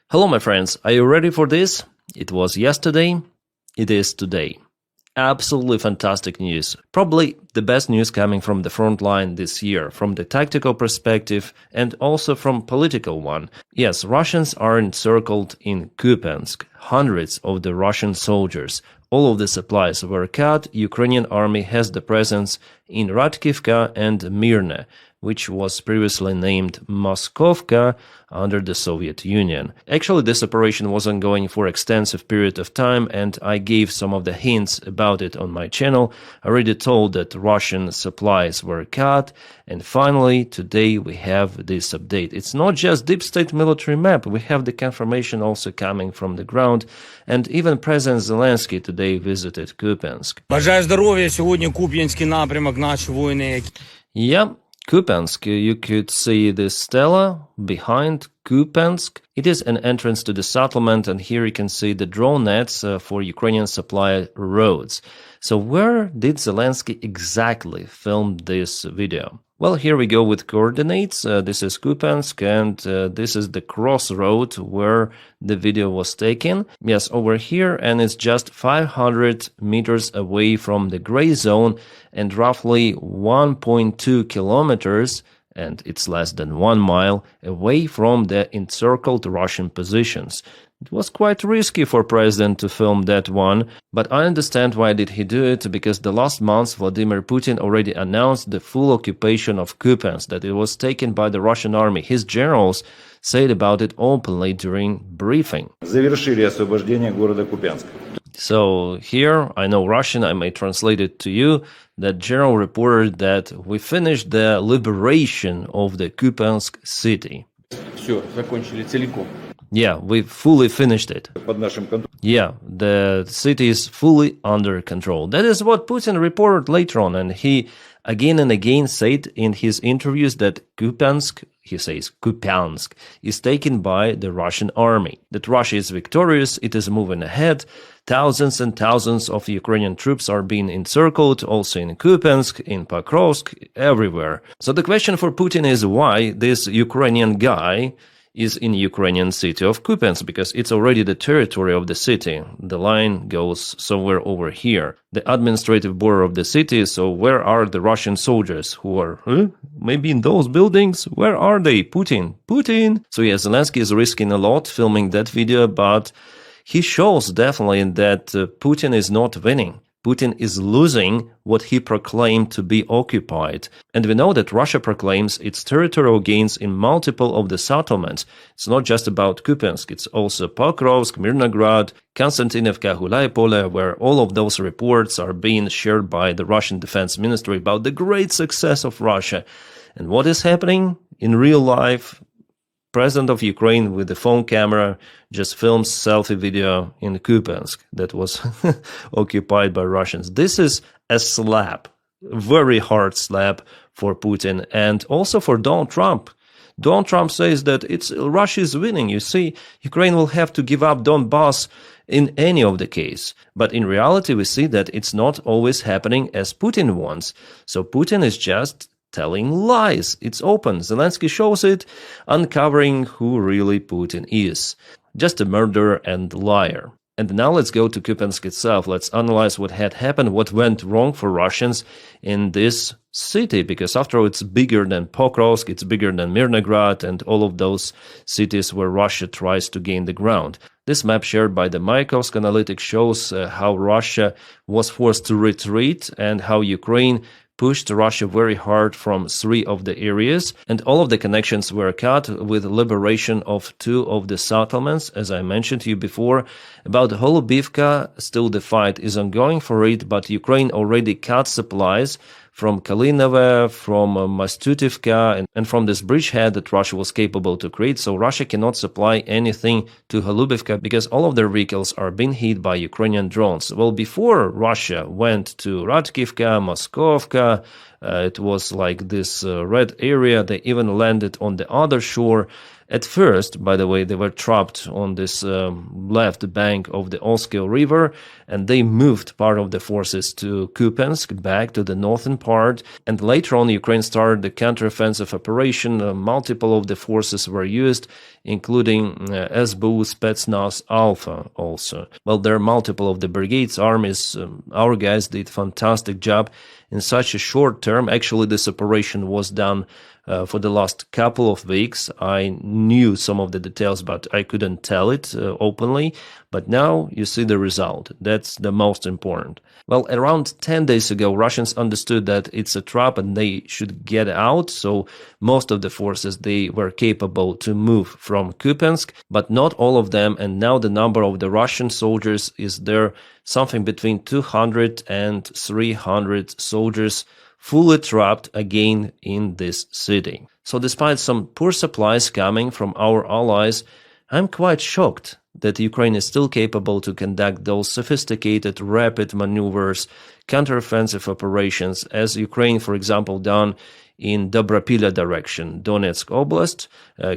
Hello my friends, are you ready for this? It was yesterday, it is today. Absolutely fantastic news. Probably the best news coming from the front line this year, from the tactical perspective and also from political one. Yes, Russians are encircled in Kupiansk. Hundreds of the Russian soldiers. All of the supplies were cut. Ukrainian army has the presence in Radkivka and Mirne, which was previously named Moskovka under the Soviet Union. Actually, this operation was ongoing for extensive period of time, and I gave some of the hints about it on my channel. I already told that Russian supplies were cut, and finally, today we have this update. It's not just deep state military map, we have the confirmation also coming from the ground, and even President Zelensky today visited Kupiansk. Бажаю здоров'я, сьогодні Куп'янський напрямок, наші воїни. Yeah. Kupiansk, you could see the stela behind Kupiansk. It is an entrance to the settlement, and here you can see the drone nets for Ukrainian supply roads. So where did Zelensky exactly film this video? Well, here we go with coordinates. This is Kupiansk, and this is the crossroad where the video was taken. Yes, over here, and it's just 500 meters away from the gray zone and roughly 1.2 kilometers, and it's less than 1 mile, away from the encircled Russian positions. It was quite risky for President to film that one, but I understand why did he do it, because the last month Vladimir Putin already announced the full occupation of Kupiansk, that it was taken by the Russian army. His generals said about it openly during briefing. Завершили освобождение города Купянска. So here, I know Russian, I may translate it to you, that general reported that we finished the liberation of the Kupiansk city. Все, закончили целиком. Yeah, we fully finished it. Под нашим контролем. Yeah, the city is fully under control. That is what Putin reported later on, and he again and again said in his interviews that Kupiansk, he says Kupiansk, is taken by the Russian army. That Russia is victorious, it is moving ahead. Thousands and thousands of Ukrainian troops are being encircled, also in Kupiansk, in Pokrovsk, everywhere. So the question for Putin is why this Ukrainian guy is in Ukrainian city of Kupiansk, because it's already the territory of the city. The line goes somewhere over here, the administrative border of the city. So where are the Russian soldiers who are maybe in those buildings? Where are they? Putin. So yeah, Zelensky is risking a lot filming that video, but he shows definitely that Putin is not winning. Putin is losing what he proclaimed to be occupied. And we know that Russia proclaims its territorial gains in multiple of the settlements. It's not just about Kupiansk, it's also Pokrovsk, Mirnograd, Konstantinovka, Gulaipole, where all of those reports are being shared by the Russian Defense Ministry about the great success of Russia. And what is happening in real life? President of Ukraine with the phone camera just films selfie video in Kupiansk that was occupied by Russians. This is a slap, very hard slap for Putin and also for Donald Trump. Donald Trump says that Russia is winning. You see, Ukraine will have to give up Donbass in any of the case. But in reality, we see that it's not always happening as Putin wants. So Putin is just telling lies. It's open. Zelensky shows it, uncovering who really Putin is. Just a murderer and liar. And now let's go to Kupiansk itself. Let's analyze what had happened, what went wrong for Russians in this city, because after all, it's bigger than Pokrovsk, it's bigger than Mirnograd and all of those cities where Russia tries to gain the ground. This map shared by the Mayakovsk Analytics shows how Russia was forced to retreat and how Ukraine pushed Russia very hard from 3 of the areas, and all of the connections were cut with liberation of 2 of the settlements, as I mentioned to you before. About Holubivka, still the fight is ongoing for it, but Ukraine already cut supplies from Kalinove, from Mastutivka, and from this bridgehead that Russia was capable to create. So Russia cannot supply anything to Holubivka because all of their vehicles are being hit by Ukrainian drones. Well, before Russia went to Radkivka, Moskovka, it was like this red area. They even landed on the other shore. At first, by the way, they were trapped on this left bank of the Oskil River, and they moved part of the forces to Kupiansk, back to the northern part. And later on, Ukraine started the counteroffensive operation. Multiple of the forces were used, including SBU Spetsnaz Alpha also. Well, there are multiple of the brigades, armies. Our guys did fantastic job in such a short term. Actually, this operation was done for the last couple of weeks. I knew some of the details, but I couldn't tell it openly. But now you see the result. That's the most important. Well, around 10 days ago, Russians understood that it's a trap and they should get out. So most of the forces, they were capable to move from Kupiansk, but not all of them. And now the number of the Russian soldiers is there, something between 200 and 300 soldiers fully trapped again in this city. So despite some poor supplies coming from our allies, I'm quite shocked that Ukraine is still capable to conduct those sophisticated, rapid maneuvers, counteroffensive operations, as Ukraine, for example, done in Dobropilya direction, Donetsk Oblast,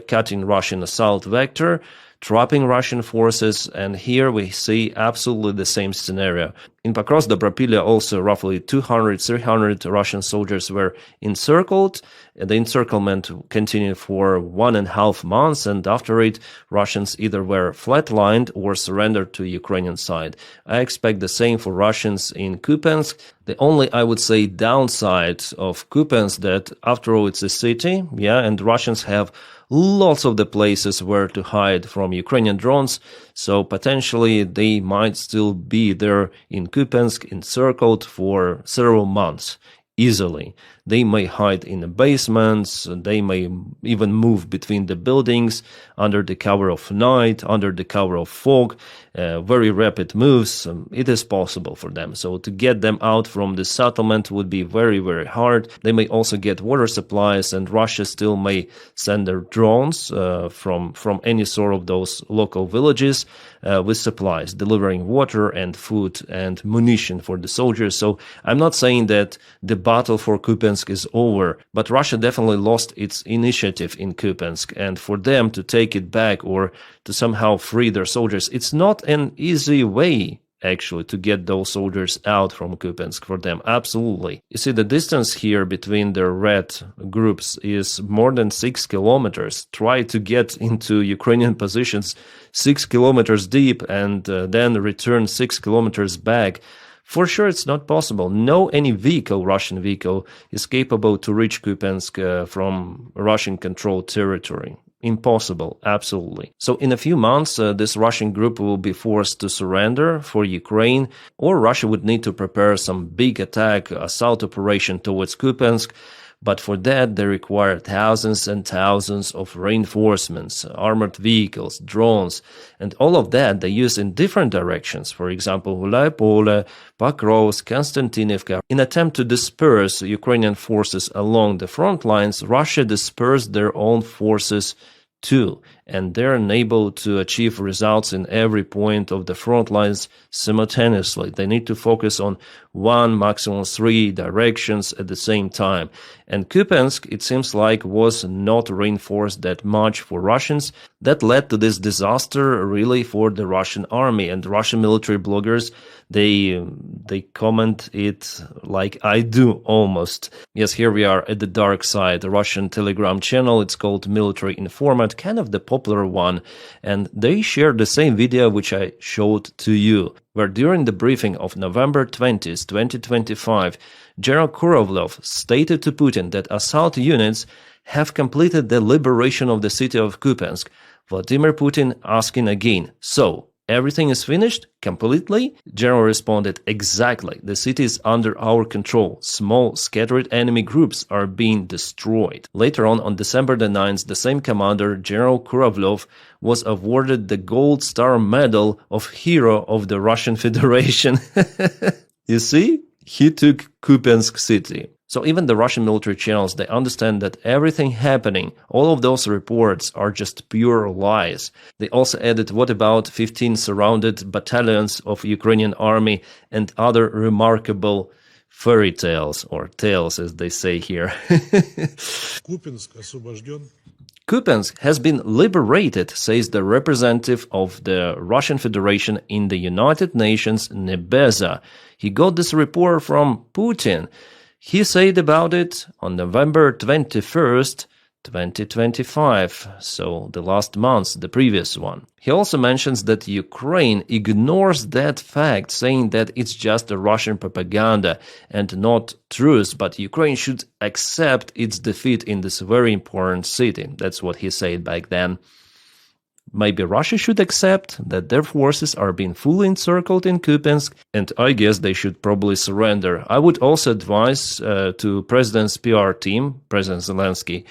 cutting Russian assault vector, trapping Russian forces, and here we see absolutely the same scenario. In Pokrovsk, Dobropilya, also roughly 200-300 Russian soldiers were encircled. The encirclement continued for 1.5 months, and after it, Russians either were flatlined or surrendered to Ukrainian side. I expect the same for Russians in Kupiansk. The only, I would say, downside of Kupiansk that, after all, it's a city, and Russians have lots of the places where to hide from Ukrainian drones, so potentially they might still be there in Kupiansk encircled for several months easily. They may hide in the basements, they may even move between the buildings under the cover of night, under the cover of fog, very rapid moves. It is possible for them. So to get them out from the settlement would be very, very hard. They may also get water supplies, and Russia still may send their drones from any sort of those local villages with supplies, delivering water and food and munition for the soldiers. So I'm not saying that the battle for Kupiansk is over, but Russia definitely lost its initiative in Kupiansk, and for them to take it back or to somehow free their soldiers, it's not an easy way actually to get those soldiers out from Kupiansk for them. Absolutely. You see, the distance here between the red groups is more than 6 kilometers. Try to get into Ukrainian positions 6 kilometers deep and then return 6 kilometers back. For sure, it's not possible. No any vehicle, Russian vehicle, is capable to reach Kupiansk from Russian-controlled territory. Impossible, absolutely. So in a few months, this Russian group will be forced to surrender for Ukraine, or Russia would need to prepare some big attack, assault operation towards Kupiansk. But for that, they require thousands and thousands of reinforcements, armored vehicles, drones, and all of that they use in different directions. For example, Gulaipole, Pokrovsk, Konstantinivka. In attempt to disperse Ukrainian forces along the front lines, Russia dispersed their own forces too, and they're unable to achieve results in every point of the front lines simultaneously. They need to focus on 1, maximum 3 directions at the same time. And Kupiansk, it seems like, was not reinforced that much for Russians. That led to this disaster really for the Russian army. And Russian military bloggers, they comment it like I do almost. Yes, here we are at the dark side, the Russian Telegram channel. It's called Military Informant, kind of the popular one. And they shared the same video which I showed to you, where during the briefing of November 20th, 2025, General Kurovlev stated to Putin that assault units have completed the liberation of the city of Kupiansk. Vladimir Putin asking again, so everything is finished completely? General responded, exactly. The city is under our control. Small, scattered enemy groups are being destroyed. Later on December the 9th, the same commander, General Kurovlev, was awarded the Gold Star Medal of Hero of the Russian Federation. You see? He took Kupiansk city. So even the Russian military channels, they understand that everything happening, all of those reports are just pure lies. They also added, what about 15 surrounded battalions of Ukrainian army and other remarkable fairy tales, or tales as they say here. Kupiansk освобожден. Kupiansk has been liberated, says the representative of the Russian Federation in the United Nations, Nebeza. He got this report from Putin. He said about it on November 21st, 2025, so the last month, the previous one. He also mentions that Ukraine ignores that fact, saying that it's just a Russian propaganda and not truth, but Ukraine should accept its defeat in this very important city. That's what he said back then. Maybe Russia should accept that their forces are being fully encircled in Kupiansk, and I guess they should probably surrender. I would also advise to President's PR team, President Zelensky,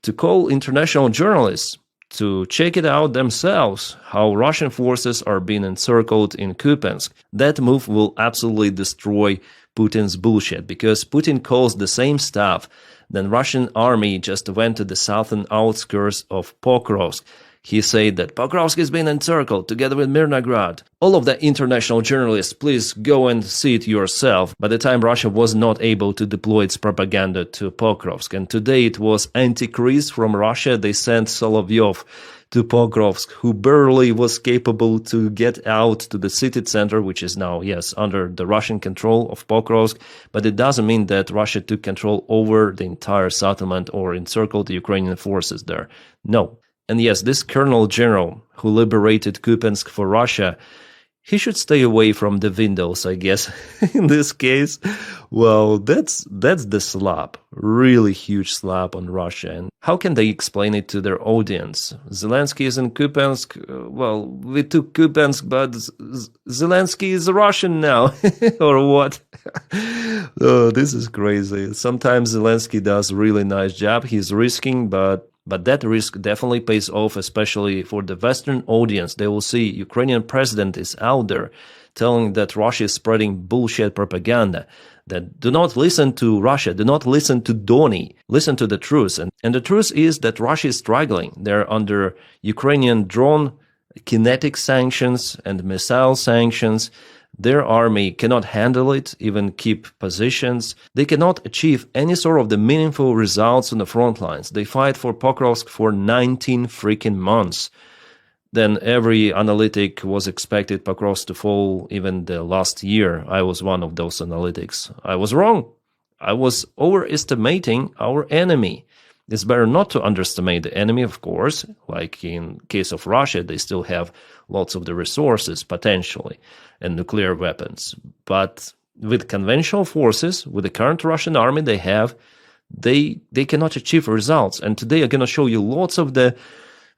to call international journalists to check it out themselves, how Russian forces are being encircled in Kupiansk. That move will absolutely destroy Putin's bullshit, because Putin calls the same stuff. Then Russian army just went to the southern outskirts of Pokrovsk. He said that Pokrovsk is being encircled together with Mirnograd. All of the international journalists, please go and see it yourself. By the time Russia was not able to deploy its propaganda to Pokrovsk, and today it was Antichrist from Russia. They sent Solovyov to Pokrovsk, who barely was capable to get out to the city center, which is now, yes, under the Russian control of Pokrovsk. But it doesn't mean that Russia took control over the entire settlement or encircled the Ukrainian forces there. No. And yes, this colonel general who liberated Kupiansk for Russia, he should stay away from the windows, I guess, in this case. Well, that's the slap, really huge slap on Russia. And how can they explain it to their audience? Zelensky is in Kupiansk. Well, we took Kupiansk, but Zelensky is Russian now, or what? Oh, this is crazy. Sometimes Zelensky does a really nice job. He's risking, but that risk definitely pays off, especially for the Western audience. They will see Ukrainian president is out there telling that Russia is spreading bullshit propaganda, that do not listen to Russia, do not listen to Donny, listen to the truth. And the truth is that Russia is struggling. They're under Ukrainian drone kinetic sanctions and missile sanctions. Their army cannot handle it, even keep positions. They cannot achieve any sort of the meaningful results on the front lines. They fight for Pokrovsk for 19 freaking months. Then every analytic was expected Pokrovsk to fall even the last year. I was one of those analytics. I was wrong. I was overestimating our enemy. It's better not to underestimate the enemy, of course. Like in case of Russia, they still have lots of the resources, potentially, and nuclear weapons. But with conventional forces, with the current Russian army they have, they cannot achieve results. And today I'm going to show you lots of the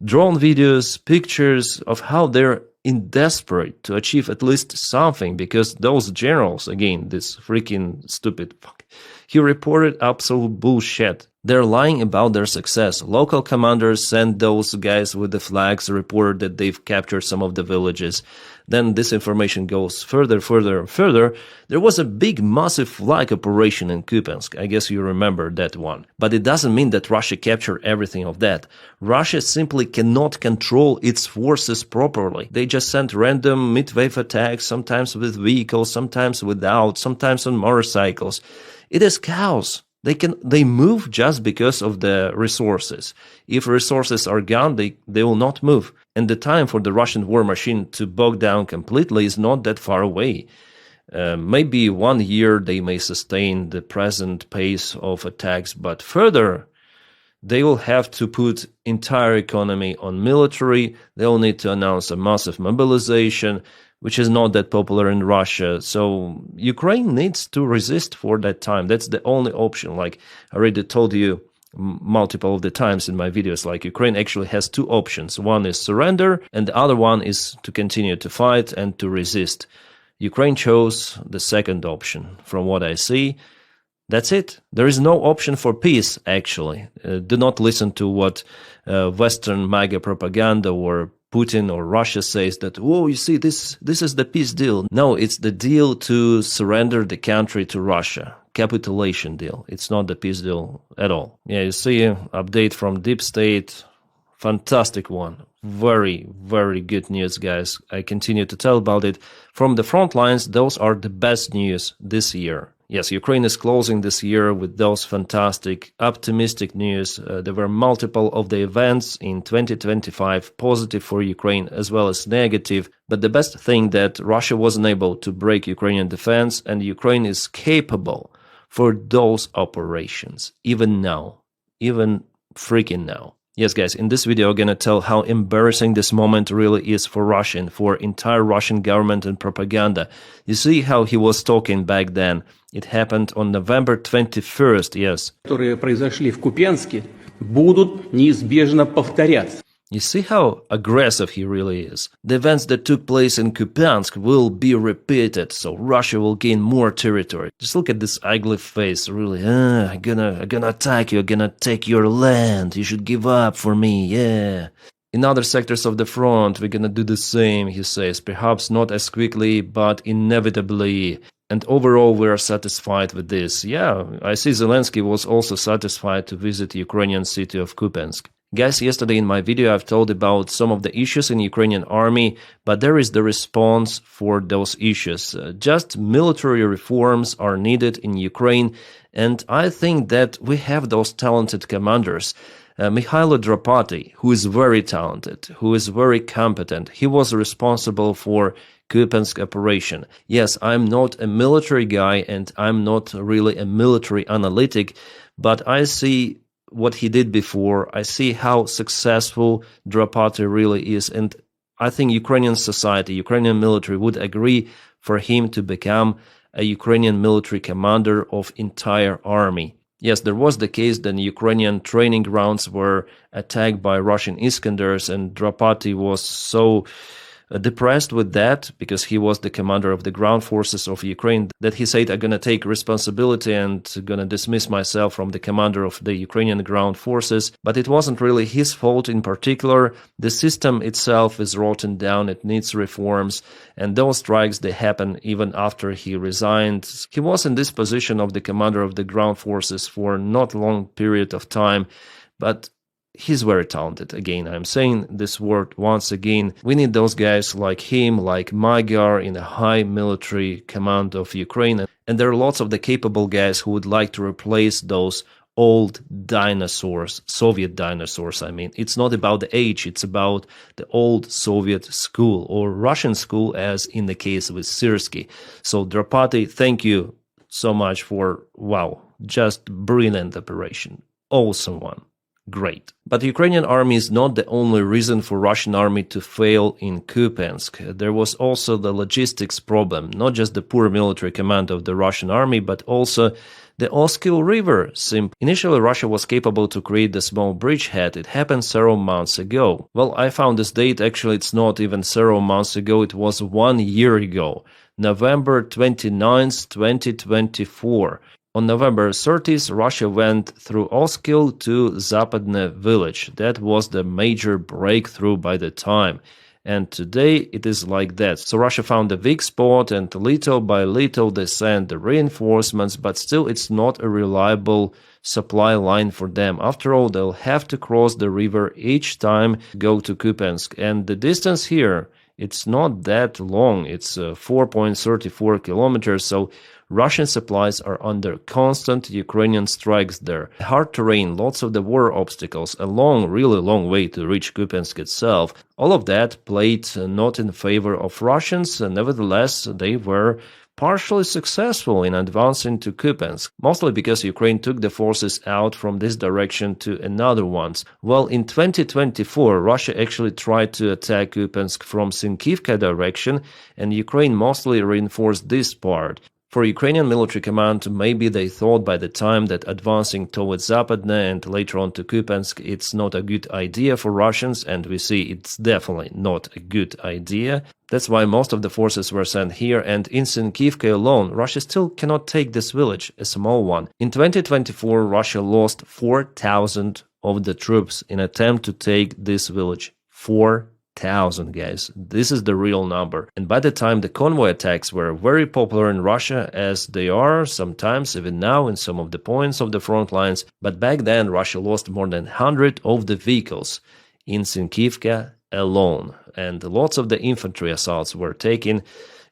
drone videos, pictures of how they're desperate to achieve at least something, because those generals, again, this freaking stupid fuck, he reported absolute bullshit. They're lying about their success. Local commanders sent those guys with the flags, reported that they've captured some of the villages. Then this information goes further. There was a big, massive flag operation in Kupiansk. I guess you remember that one. But it doesn't mean that Russia captured everything of that. Russia simply cannot control its forces properly. They just sent random mid-wave attacks, sometimes with vehicles, sometimes without, sometimes on motorcycles. It is chaos. They move just because of the resources. If resources are gone, they will not move. And the time for the Russian war machine to bog down completely is not that far away. Maybe 1 year they may sustain the present pace of attacks, but further, they will have to put entire economy on military. They'll need to announce a massive mobilization, which is not that popular in Russia. So Ukraine needs to resist for that time. That's the only option. Like I already told you multiple of the times in my videos, like Ukraine actually has two options. One is surrender, and the other one is to continue to fight and to resist. Ukraine chose the second option, from what I see. That's it. There is no option for peace, actually. Do not listen to what Western MAGA propaganda or Putin or Russia says that, oh, you see, this is the peace deal. No, it's the deal to surrender the country to Russia. Capitulation deal. It's not the peace deal at all. Yeah, you see, update from Deep State. Fantastic one. Very, very good news, guys. I continue to tell about it. From the front lines, those are the best news this year. Yes, Ukraine is closing this year with those fantastic, optimistic news. There were multiple of the events in 2025, positive for Ukraine as well as negative. But the best thing that Russia wasn't able to break Ukrainian defense, and Ukraine is capable for those operations, even now, even freaking now. Yes, guys, in this video, I'm gonna tell how embarrassing this moment really is for Russia and for entire Russian government and propaganda. You see how he was talking back then. It happened on November 21st, yes. Которые произошли в Купянске, будут неизбежно повторяться. You see how aggressive he really is. The events that took place in Kupiansk will be repeated, so Russia will gain more territory. Just look at this ugly face, really. I'm gonna attack you, I'm gonna take your land, you should give up for me, yeah. In other sectors of the front, we're gonna do the same, he says. Perhaps not as quickly, but inevitably. And overall, we are satisfied with this. Yeah, I see Zelensky was also satisfied to visit the Ukrainian city of Kupiansk. Guys, yesterday in my video I've told about some of the issues in Ukrainian army, but there is the response for those issues. Just military reforms are needed in Ukraine, and I think that we have those talented commanders. Mikhailo Drapati, who is very talented, who is very competent, he was responsible for Kupiansk operation. Yes, I'm not a military guy and I'm not really a military analytic, but I see what he did before. I see how successful Drapati really is, and I think Ukrainian society, Ukrainian military would agree for him to become a Ukrainian military commander of entire army. Yes, there was the case that Ukrainian training grounds were attacked by Russian Iskanders, and Drapati was so depressed with that, because he was the commander of the ground forces of Ukraine, that he said, I'm going to take responsibility and going to dismiss myself from the commander of the Ukrainian ground forces. But it wasn't really his fault in particular. The system itself is rotten down, it needs reforms, and those strikes, they happen even after he resigned. He was in this position of the commander of the ground forces for not a long period of time, but he's very talented. Again, I'm saying this word once again. We need those guys like him, like Magyar in a high military command of Ukraine. And there are lots of the capable guys who would like to replace those old dinosaurs, Soviet dinosaurs. I mean, it's not about the age, it's about the old Soviet school or Russian school, as in the case with Syrsky. So Drapati, thank you so much for, wow, just brilliant operation. Awesome one. Great. But the Ukrainian army is not the only reason for Russian army to fail in Kupiansk. There was also the logistics problem, not just the poor military command of the Russian army, but also the Oskil River. Initially, Russia was capable to create the small bridgehead. It happened several months ago. Well, I found this date. Actually, it's not even several months ago. It was 1 year ago, November 29th, 2024. On November 30th, Russia went through Oskil to Zapadne village. That was the major breakthrough by the time. And today it is like that. So Russia found a weak spot, and little by little they sent the reinforcements, but still it's not a reliable supply line for them. After all, they'll have to cross the river each time to go to Kupiansk. And the distance here, it's not that long. It's 4.34 kilometers. So Russian supplies are under constant Ukrainian strikes there. Hard terrain, lots of the war obstacles, a really long way to reach Kupiansk itself. All of that played not in favor of Russians. Nevertheless, they were partially successful in advancing to Kupiansk, mostly because Ukraine took the forces out from this direction to another ones. Well, in 2024, Russia actually tried to attack Kupiansk from Sinkivka direction, and Ukraine mostly reinforced this part. For Ukrainian military command, maybe they thought by the time that advancing towards Zapadne and later on to Kupiansk, it's not a good idea for Russians, and we see it's definitely not a good idea. That's why most of the forces were sent here, and in Sinkivka alone, Russia still cannot take this village, a small one. In 2024, Russia lost 4,000 of the troops in attempt to take this village. 4,000, guys. This is the real number. And by the time the convoy attacks were very popular in Russia, as they are sometimes even now in some of the points of the front lines, but back then Russia lost more than 100 of the vehicles in Sinkivka alone, and lots of the infantry assaults were taken.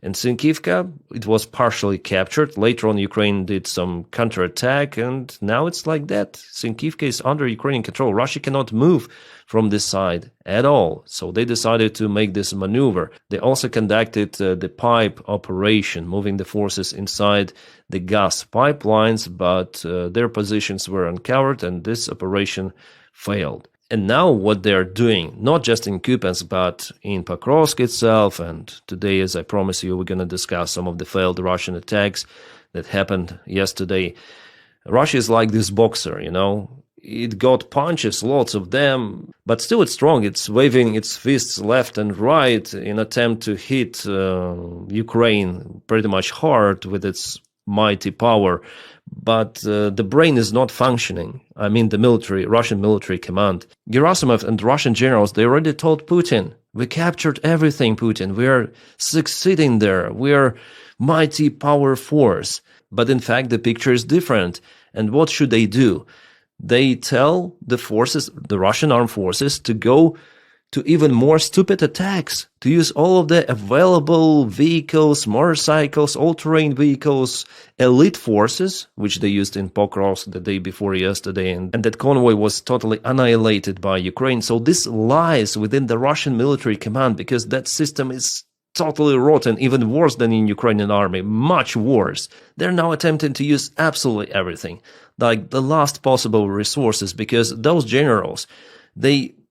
And Sinkivka, it was partially captured. Later on, Ukraine did some counterattack, and now it's like that. Sinkivka is under Ukrainian control. Russia cannot move from this side at all. So they decided to make this maneuver. They also conducted the pipe operation, moving the forces inside the gas pipelines, but their positions were uncovered, and this operation failed. And now what they're doing, not just in Kupiansk, but in Pokrovsk itself, and today, as I promised you, we're going to discuss some of the failed Russian attacks that happened yesterday. Russia is like this boxer, you know. It got punches, lots of them, but still it's strong. It's waving its fists left and right in attempt to hit Ukraine pretty much hard with its mighty power. But the brain is not functioning. I mean, the Russian military command. Gerasimov and Russian generals, they already told Putin, we captured everything, Putin. We are succeeding there. We are mighty power force. But in fact, the picture is different. And what should they do? They tell the forces, the Russian armed forces, to go to even more stupid attacks, to use all of the available vehicles, motorcycles, all-terrain vehicles, elite forces, which they used in Pokrovsk the day before yesterday, and that convoy was totally annihilated by Ukraine. So this lies within the Russian military command, because that system is totally rotten, even worse than in Ukrainian army, much worse. They're now attempting to use absolutely everything, like the last possible resources, because those generals,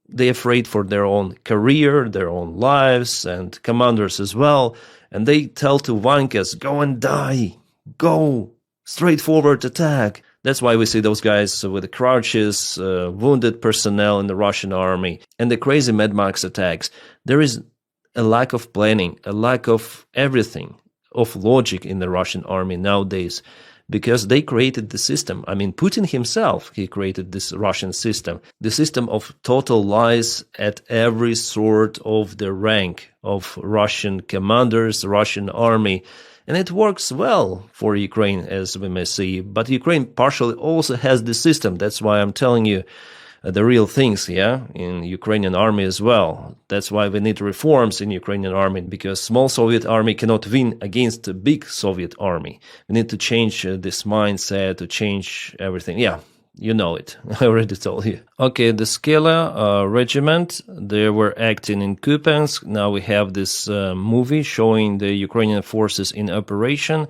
they're afraid for their own career, their own lives, and commanders as well. And they tell to Vankas, go and die, go, straightforward attack. That's why we see those guys with the crouches, wounded personnel in the Russian army, and the crazy Mad Max attacks. There is a lack of planning, a lack of everything, of logic in the Russian army nowadays, because they created the system. I mean, Putin himself, he created this Russian system, the system of total lies at every sort of the rank of Russian commanders, Russian army. And it works well for Ukraine, as we may see. But Ukraine partially also has the system. That's why I'm telling you the real things, in Ukrainian army as well. That's why we need reforms in Ukrainian army, because small Soviet army cannot win against a big Soviet army. We need to change this mindset, to change everything. Yeah, you know it. I already told you. Okay, the Skela regiment, they were acting in Kupiansk. Now we have this movie showing the Ukrainian forces in operation.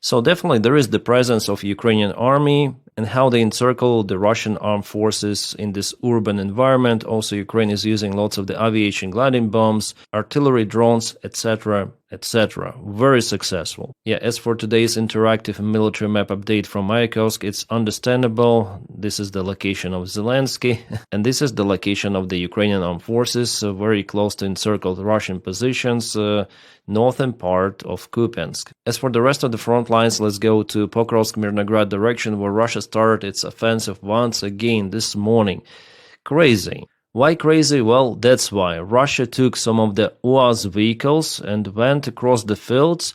So definitely there is the presence of Ukrainian army and how they encircle the Russian armed forces in this urban environment. Also, Ukraine is using lots of the aviation gliding bombs, artillery drones, etc., etc. Very successful. Yeah, as for today's interactive military map update from Mayakovsk, it's understandable. This is the location of Zelensky, and this is the location of the Ukrainian armed forces, very close to encircled Russian positions, northern part of Kupiansk. As for the rest of the front lines, let's go to Pokrovsk-Mirnograd direction, where Russia started its offensive once again this morning. Crazy. Why crazy? Well, that's why. Russia took some of the UAZ vehicles and went across the fields.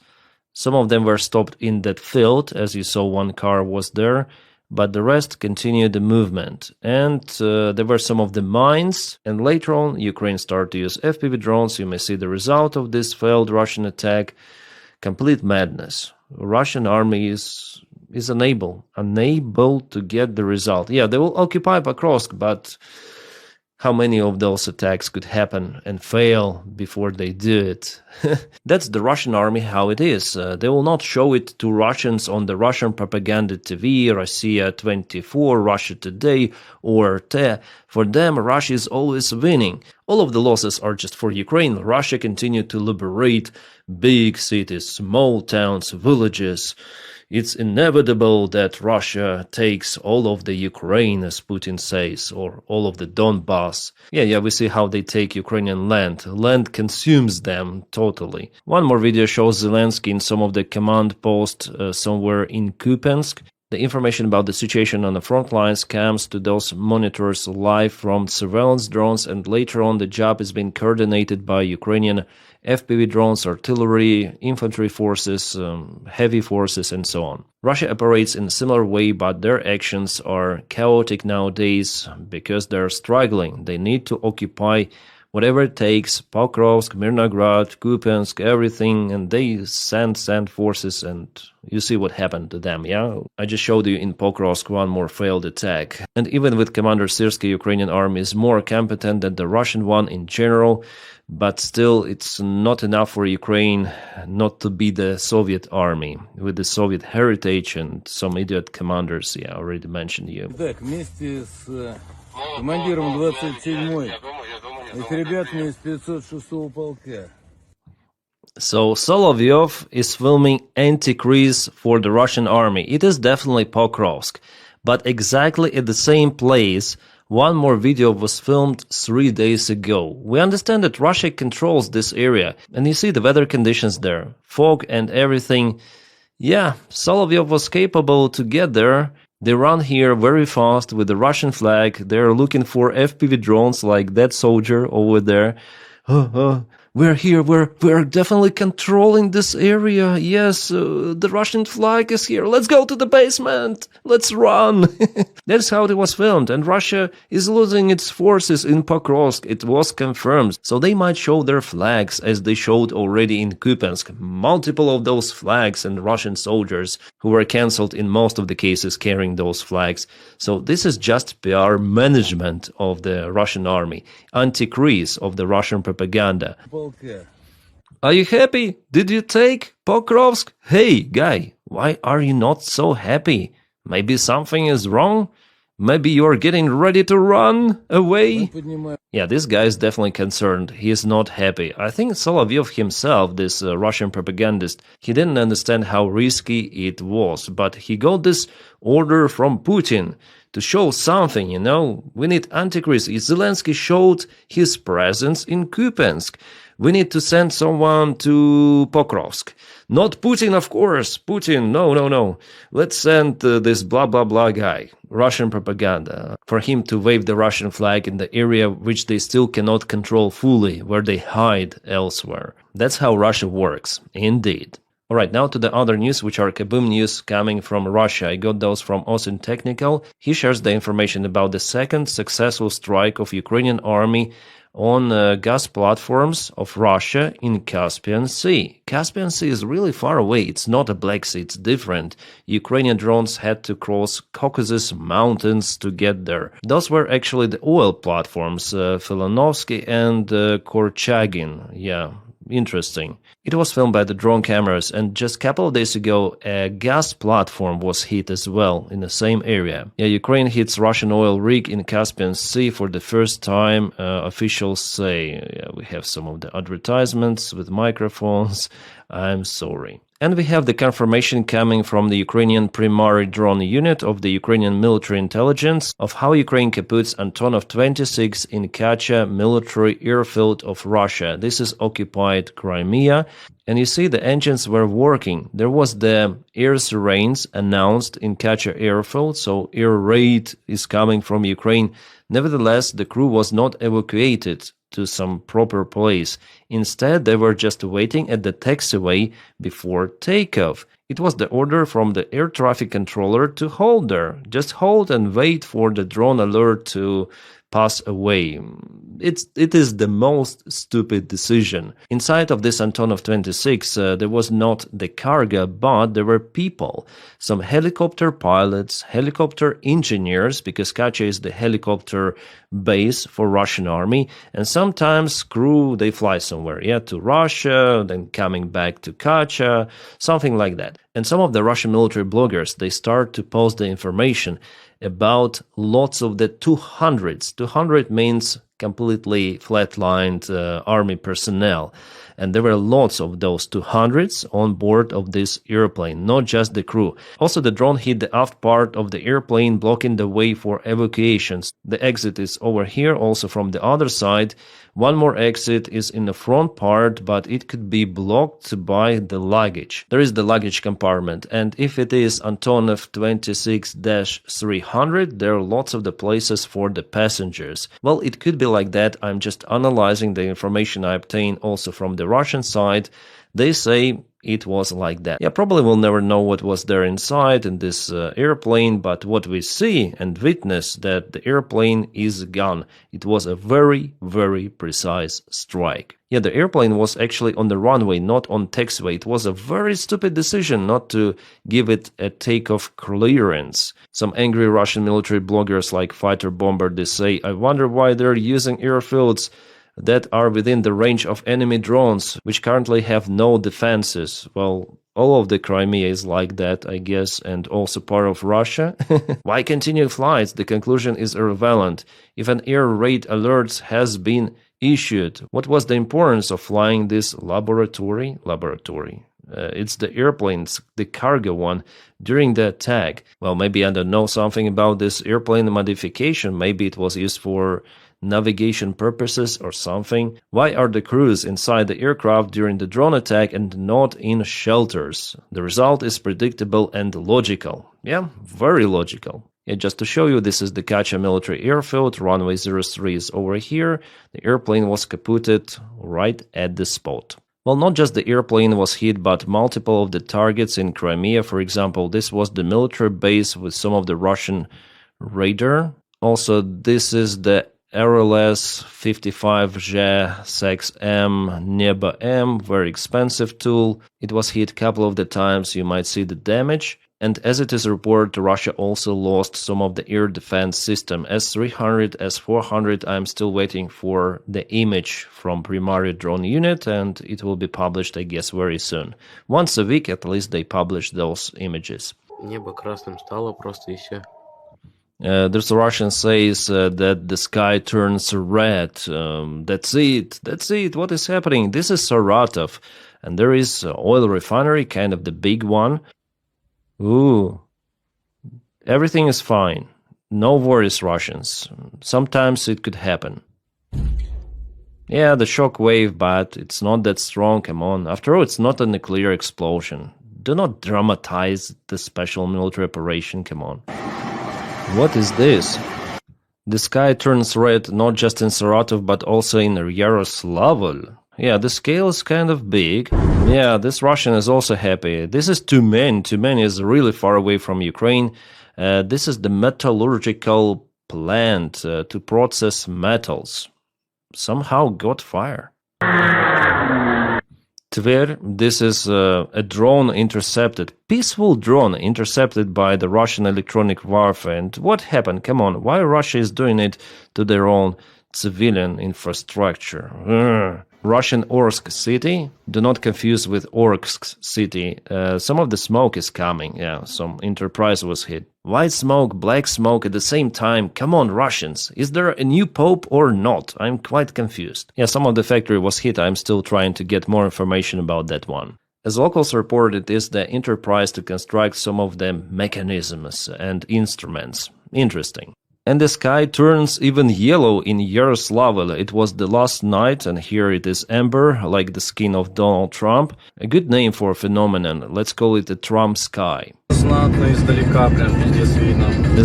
Some of them were stopped in that field, as you saw, one car was there, but the rest continued the movement. And there were some of the mines, and later on Ukraine started to use FPV drones. You may see the result of this failed Russian attack. Complete madness. Russian army is unable to get the result. Yeah, they will occupy Pokrovsk, but how many of those attacks could happen and fail before they do it? That's the Russian army, how it is. They will not show it to Russians on the Russian propaganda TV, Ruzzia 24, Russia Today, or RT. For them, Russia is always winning. All of the losses are just for Ukraine. Russia continued to liberate big cities, small towns, villages. It's inevitable that Russia takes all of the Ukraine, as Putin says, or all of the Donbass. Yeah, we see how they take Ukrainian land. Land consumes them totally. One more video shows Zelensky in some of the command posts somewhere in Kupiansk. The information about the situation on the front lines comes to those monitors live from surveillance drones, and later on the job is being coordinated by Ukrainian FPV drones, artillery, infantry forces, heavy forces, and so on. Russia operates in a similar way, but their actions are chaotic nowadays because they're struggling. They need to occupy whatever it takes, Pokrovsk, Mirnograd, Kupiansk, everything, and they send forces, and you see what happened to them, yeah? I just showed you in Pokrovsk one more failed attack. And even with Commander Syrsky, Ukrainian army is more competent than the Russian one in general, but still it's not enough for Ukraine not to be the Soviet army with the Soviet heritage and some idiot commanders, yeah, I already mentioned you. Так, вместе с командиром 27-й, их ребятами из 506-го полка. So Solovyov is filming anti-crease for the Russian army. It is definitely Pokrovsk, but exactly at the same place. One more video was filmed 3 days ago. We understand that Russia controls this area, and you see the weather conditions there, fog and everything. Yeah, Solovyov was capable to get there. They run here very fast with the Russian flag. They're looking for FPV drones like that soldier over there. We're here, we're definitely controlling this area. Yes, the Russian flag is here. Let's go to the basement. Let's run. That's how it was filmed. And Russia is losing its forces in Pokrovsk. It was confirmed. So they might show their flags as they showed already in Kupiansk. Multiple of those flags and Russian soldiers who were cancelled in most of the cases carrying those flags. So this is just PR management of the Russian army. Anti-crease of the Russian propaganda. Are you happy? Did you take Pokrovsk? Hey, guy, why are you not so happy? Maybe something is wrong? Maybe you're getting ready to run away? Yeah, this guy is definitely concerned. He is not happy. I think Solovyov himself, this Russian propagandist, he didn't understand how risky it was, but he got this order from Putin to show something, you know. We need anti-crease. Zelensky showed his presence in Kupiansk. We need to send someone to Pokrovsk. Not Putin, of course. Putin, no. Let's send this blah, blah, blah guy, Russian propaganda, for him to wave the Russian flag in the area which they still cannot control fully, where they hide elsewhere. That's how Russia works, indeed. Alright, now to the other news, which are Kaboom news coming from Russia. I got those from Austin Technical. He shares the information about the second successful strike of Ukrainian army on gas platforms of Russia in Caspian Sea. Caspian Sea is really far away. It's not a Black Sea, it's different. Ukrainian drones had to cross Caucasus Mountains to get there. Those were actually the oil platforms, Filonovsky and Korchagin. Yeah, interesting. It was filmed by the drone cameras, and just a couple of days ago, a gas platform was hit as well in the same area. Yeah, Ukraine hits Russian oil rig in Caspian Sea for the first time, officials say. Yeah, we have some of the advertisements with microphones. I'm sorry. And we have the confirmation coming from the Ukrainian primary drone unit of the Ukrainian military intelligence of how Ukraine kaputs Antonov 26 in Kacha military airfield of Russia. This is occupied Crimea. And you see the engines were working. There was the air sirens announced in Kacha airfield, so air raid is coming from Ukraine. Nevertheless, the crew was not evacuated to some proper place. Instead, they were just waiting at the taxiway before takeoff. It was the order from the air traffic controller to hold there. Just hold and wait for the drone alert to pass away. It is the most stupid decision. Inside of this Antonov 26, there was not the cargo, but there were people. Some helicopter pilots, helicopter engineers, because Kacha is the helicopter base for Russian army, and sometimes crew, they fly somewhere, yeah, to Russia, then coming back to Kacha, something like that. And some of the Russian military bloggers, they start to post the information about lots of the 200s. 200 means completely flatlined army personnel. And there were lots of those 200s on board of this airplane, not just the crew. Also, the drone hit the aft part of the airplane, blocking the way for evacuations. The exit is over here, also from the other side. One more exit is in the front part, but it could be blocked by the luggage. There is the luggage compartment, and if it is Antonov 26-300, there are lots of the places for the passengers. Well, it could be like that. I'm just analyzing the information I obtained also from the Russian side. They say it was like that. Yeah, probably we'll never know what was there inside in this airplane, but what we see and witness that the airplane is gone. It was a very, very precise strike. Yeah, the airplane was actually on the runway, not on taxiway. It was a very stupid decision not to give it a takeoff clearance. Some angry Russian military bloggers like Fighter Bomber, they say, I wonder why they're using airfields that are within the range of enemy drones, which currently have no defenses. Well, all of the Crimea is like that, I guess, and also part of Russia. Why continue flights? The conclusion is irrelevant. If an air raid alert has been issued, what was the importance of flying this laboratory? It's the airplanes, the cargo one, during the attack. Well, maybe I don't know something about this airplane modification. Maybe it was used for navigation purposes or something. Why are the crews inside the aircraft during the drone attack and not in shelters? The result is predictable and logical. Yeah, very logical. Yeah, just to show you, this is the Kacha military airfield. Runway 03 is over here. The airplane was kaputted right at the spot. Well, not just the airplane was hit, but multiple of the targets in Crimea. For example, this was the military base with some of the Russian radar. Also, this is the RLS 55J6M Neba M, very expensive tool. It was hit a couple of the times, you might see the damage. And as it is reported, Russia also lost some of the air defense system. S-300, S-400, I'm still waiting for the image from primary drone unit, and it will be published, I guess, very soon. Once a week, at least, they publish those images. Небо красным стало просто и все. There's a Russian says that the sky turns red. That's it. What is happening? This is Saratov, and there is oil refinery, kind of the big one. Ooh, everything is fine. No worries, Russians. Sometimes it could happen. Yeah, the shock wave, but it's not that strong, come on. After all, it's not a nuclear explosion. Do not dramatize the special military operation, come on. What is this? The sky turns red not just in Saratov, but also in Yaroslavl. Yeah, the scale is kind of big. Yeah, this Russian is also happy. This is Tyumen. Tyumen is really far away from Ukraine. This is the metallurgical plant to process metals. Somehow got fire. Tver, this is a drone intercepted, peaceful drone intercepted by the Russian electronic warfare. And what happened? Come on, why Russia is doing it to their own civilian infrastructure? Russian Orsk city, do not confuse with Orsk city. Some of the smoke is coming. Yeah, some enterprise was hit. White smoke, black smoke at the same time. Come on, Russians. Is there a new pope or not? I'm quite confused. Yeah, some of the factory was hit. I'm still trying to get more information about that one. As locals reported, it is the enterprise to construct some of the mechanisms and instruments. Interesting. And the sky turns even yellow in Yaroslavl. It was the last night, and here it is amber, like the skin of Donald Trump. A good name for a phenomenon. Let's call it the Trump sky. This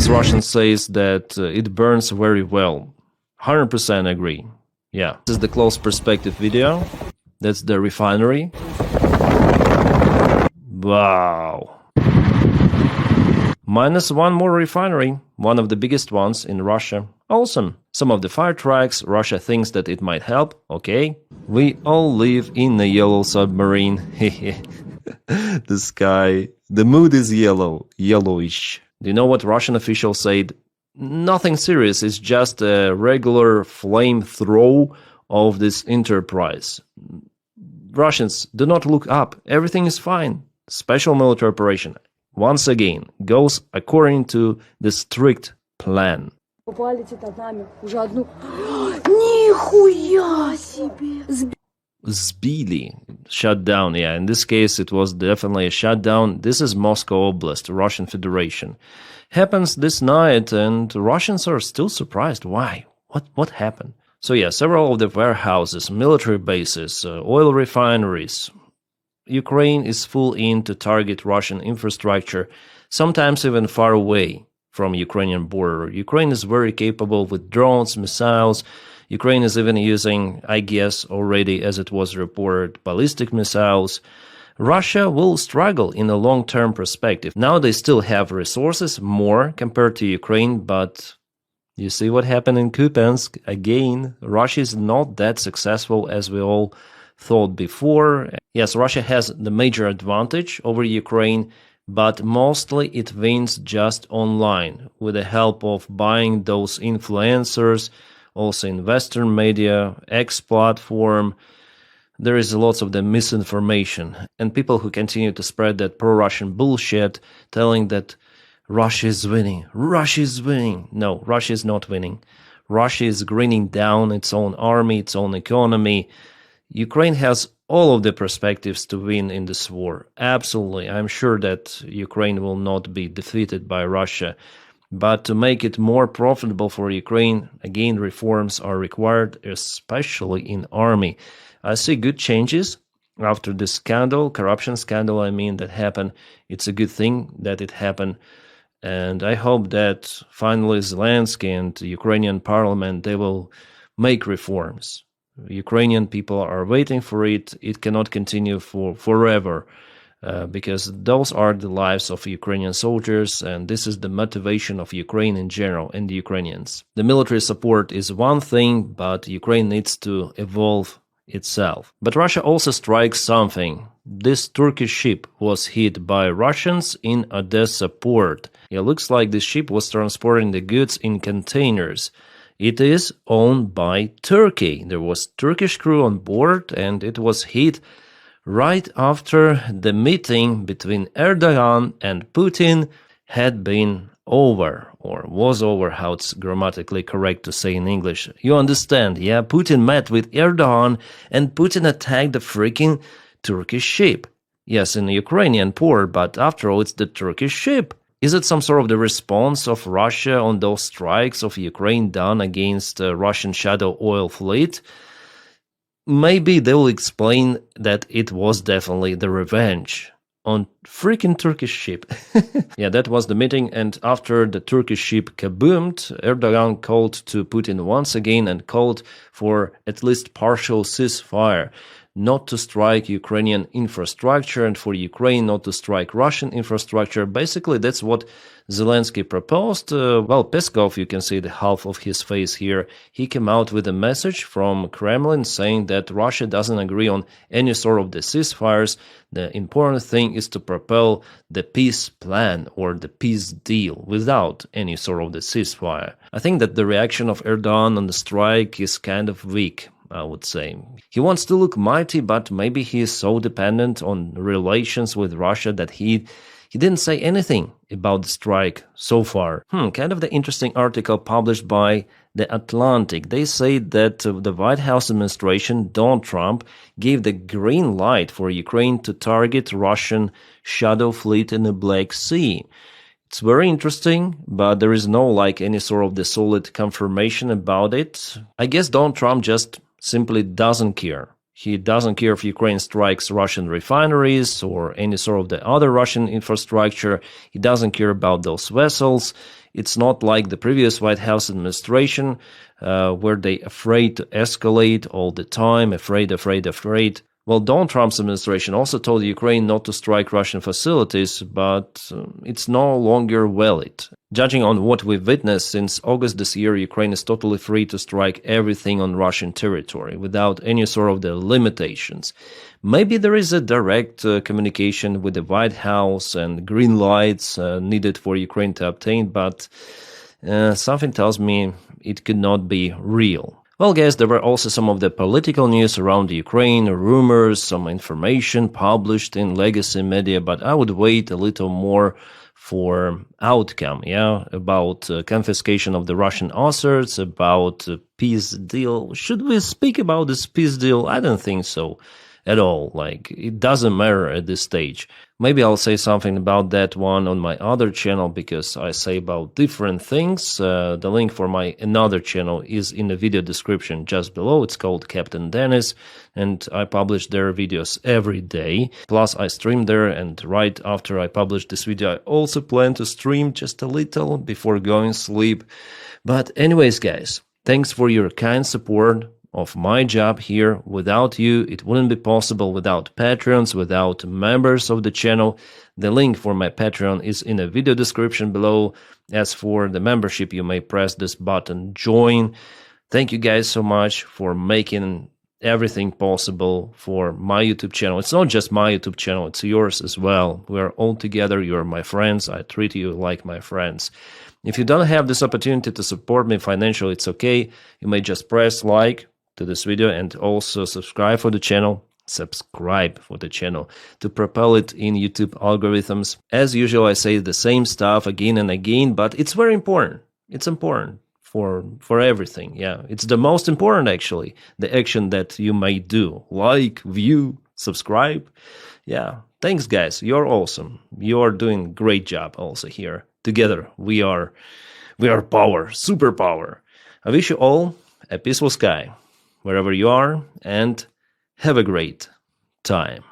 Russian says that it burns very well. 100% agree. Yeah. This is the close perspective video. That's the refinery. Wow. Minus one more refinery, one of the biggest ones in Russia. Awesome. Some of the fire trucks, Russia thinks that it might help. Okay. We all live in a yellow submarine. The sky, the mood is yellow, yellowish. Do you know what Russian officials said? Nothing serious, it's just a regular flamethrower of this enterprise. Russians, do not look up. Everything is fine. Special military operation. Once again, goes according to the strict plan. Zbili, shut down. Yeah, in this case, it was definitely a shutdown. This is Moscow Oblast, Russian Federation. Happens this night, and Russians are still surprised. Why? What happened? So yeah, several of the warehouses, military bases, oil refineries. Ukraine is full in to target Russian infrastructure, sometimes even far away from Ukrainian border. Ukraine is very capable with drones, missiles. Ukraine is even using, I guess, already, as it was reported, ballistic missiles. Russia will struggle in a long-term perspective. Now they still have resources, more compared to Ukraine, but you see what happened in Kupiansk. Again, Russia is not that successful as we all thought before. Yes, Russia has the major advantage over Ukraine, but mostly it wins just online with the help of buying those influencers, also in Western media, X platform. There is lots of the misinformation and people who continue to spread that pro-Russian bullshit, telling that Russia is winning. Russia is winning. No, Russia is not winning. Russia is grinding down its own army, its own economy. Ukraine has all of the perspectives to win in this war. Absolutely. I'm sure that Ukraine will not be defeated by Russia. But to make it more profitable for Ukraine, again, reforms are required, especially in army. I see good changes after this scandal, corruption scandal, that happened. It's a good thing that it happened. And I hope that finally Zelensky and the Ukrainian parliament, they will make reforms. Ukrainian people are waiting for it. It cannot continue for forever because those are the lives of Ukrainian soldiers, and this is the motivation of Ukraine in general and the Ukrainians. The military support is one thing, but Ukraine needs to evolve itself. But Russia also strikes something. This Turkish ship was hit by Russians in Odessa port. It looks like this ship was transporting the goods in containers. It is owned by Turkey. There was Turkish crew on board, and it was hit right after the meeting between Erdogan and Putin had been over, or was over, how it's grammatically correct to say in English. You understand, yeah? Putin met with Erdogan, and Putin attacked the freaking Turkish ship. Yes, in the Ukrainian port, but after all, it's the Turkish ship. Is it some sort of the response of Russia on those strikes of Ukraine done against the Russian shadow oil fleet? Maybe they will explain that it was definitely the revenge on freaking Turkish ship. Yeah, that was the meeting, and after the Turkish ship kaboomed, Erdogan called to Putin once again and called for at least partial ceasefire, not to strike Ukrainian infrastructure and for Ukraine not to strike Russian infrastructure. Basically, that's what Zelensky proposed. Peskov, you can see the half of his face here, he came out with a message from Kremlin saying that Russia doesn't agree on any sort of the ceasefires. The important thing is to propel the peace plan or the peace deal without any sort of the ceasefire. I think that the reaction of Erdogan on the strike is kind of weak, I would say. He wants to look mighty, but maybe he is so dependent on relations with Russia that he didn't say anything about the strike so far. Kind of the interesting article published by The Atlantic. They say that the White House administration, Donald Trump, gave the green light for Ukraine to target Russian shadow fleet in the Black Sea. It's very interesting, but there is no any sort of the solid confirmation about it. I guess Donald Trump just simply doesn't care. He doesn't care if Ukraine strikes Russian refineries or any sort of the other Russian infrastructure. He doesn't care about those vessels. It's not like the previous White House administration, where they afraid to escalate all the time, afraid. Well, Donald Trump's administration also told Ukraine not to strike Russian facilities, but it's no longer valid. Judging on what we've witnessed since August this year, Ukraine is totally free to strike everything on Russian territory without any sort of the limitations. Maybe there is a direct communication with the White House and green lights needed for Ukraine to obtain, but something tells me it could not be real. Well, guys, there were also some of the political news around Ukraine, rumors, some information published in legacy media, but I would wait a little more for outcome, about confiscation of the Russian assets, about peace deal. Should we speak about this peace deal? I don't think so at all. It doesn't matter at this stage. Maybe I'll say something about that one on my other channel, because I say about different things. The link for my another channel is in the video description just below. It's called Captain Dennis, and I publish their videos every day. Plus, I stream there, and right after I publish this video, I also plan to stream just a little before going to sleep. But anyways, guys, thanks for your kind support. of my job here. Without you, it wouldn't be possible, without patrons, without members of the channel. The link for my Patreon is in the video description below. As for the membership, you may press this button, join. Thank you guys so much for making everything possible for my YouTube channel. It's not just my YouTube channel, it's yours as well. We are all together. You're my friends. I treat you like my friends. If you don't have this opportunity to support me financially, it's okay. You may just press like to this video and also subscribe for the channel. Subscribe for the channel to propel it in YouTube algorithms. As usual, I say the same stuff again and again, but it's very important. It's important for everything. Yeah, it's the most important, actually, the action that you may do. Like, view, subscribe. Yeah, thanks guys, you're awesome. You're doing a great job also here. Together we are power, superpower. I wish you all a peaceful sky wherever you are, and have a great time.